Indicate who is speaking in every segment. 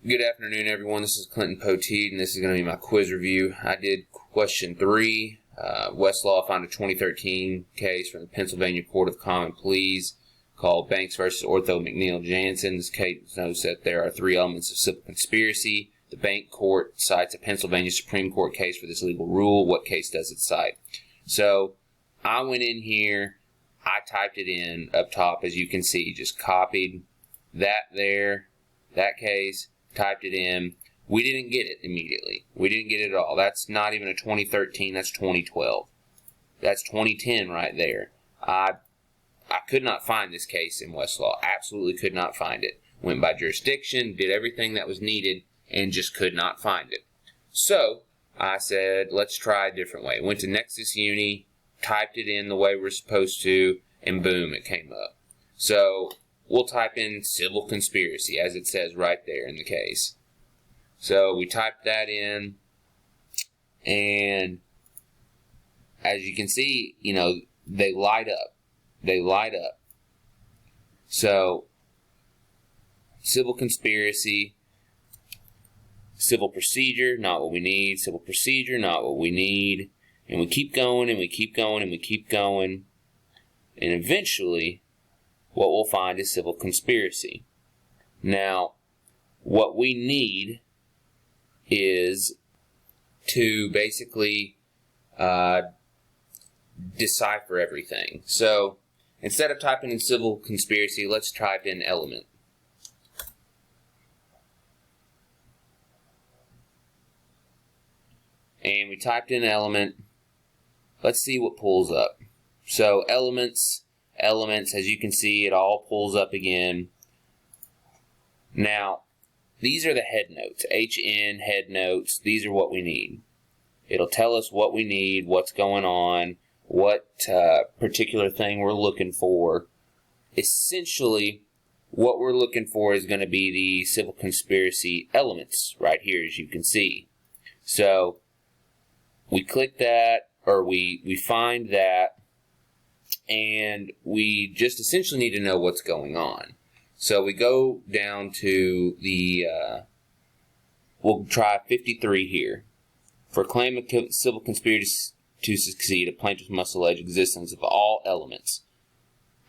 Speaker 1: Good afternoon, everyone. This is Clinton Poteet, and this is going to be my quiz review. I did question 3. Westlaw found a 2013 case from the Pennsylvania Court of Common Pleas called Banks v. Ortho McNeil Jansen. This case notes that there are 3 elements of civil conspiracy. The Bank Court cites a Pennsylvania Supreme Court case for this legal rule. What case does it cite? So I went in here, I typed it in up top, as you can see, just copied that there, that case, typed it in. We didn't get it immediately. We didn't get it at all. That's not even a 2013, that's 2012. That's 2010 right there. I could not find this case in Westlaw. Absolutely could not find it. Went by jurisdiction, did everything that was needed, and just could not find it. So I said, let's try a different way. Went to Nexus Uni, typed it in the way we're supposed to, and boom, it came up. So we'll type in civil conspiracy, as it says right there in the case. So we typed that in, and as you can see, you know, they light up. They light up. So, civil conspiracy, civil procedure, not what we need, civil procedure, not what we need, and we keep going, and we keep going, and we keep going, and eventually, what we'll find is civil conspiracy. Now, what we need is to basically decipher everything. So, instead of typing in civil conspiracy, let's type in element. And we typed in element. Let's see what pulls up. So, elements, as you can see, it all pulls up again. Now, these are the head notes. HN, head notes, these are what we need. It'll tell us what we need, what's going on, what particular thing we're looking for. Essentially, what we're looking for is going to be the civil conspiracy elements right here, as you can see. So, we click that, or we find that, and we just essentially need to know what's going on. So we go down to the, we'll try 53 here. For a claim of civil conspiracy to succeed, a plaintiff must allege existence of all elements.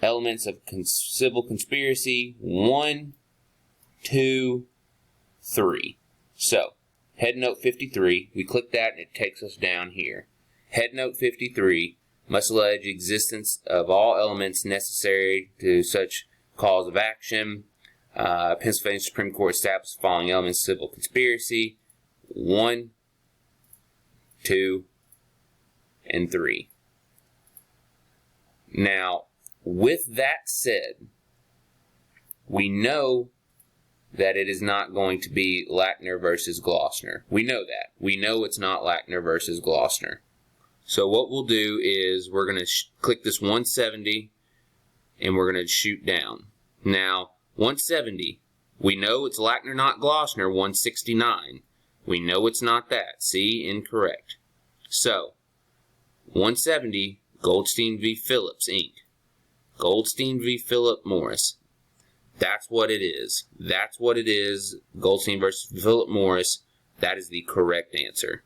Speaker 1: Elements of civil conspiracy, 1, 2, 3. So, head note 53, we click that and it takes us down here. Head note 53 must allege existence of all elements necessary to such cause of action. Pennsylvania Supreme Court established the following elements of civil conspiracy: 1, 2, and 3. Now, with that said, we know that it is not going to be Lackner versus Glossner. We know that. We know it's not Lackner versus Glossner. So what we'll do is we're going to click this 170 and we're going to shoot down. Now, 170, we know it's Lackner, not Glossner. 169, we know it's not that. See, incorrect. So, 170, Goldstein v. Phillips, Inc. Goldstein v. Philip Morris. That's what it is. That's what it is. Goldstein versus Philip Morris. That is the correct answer.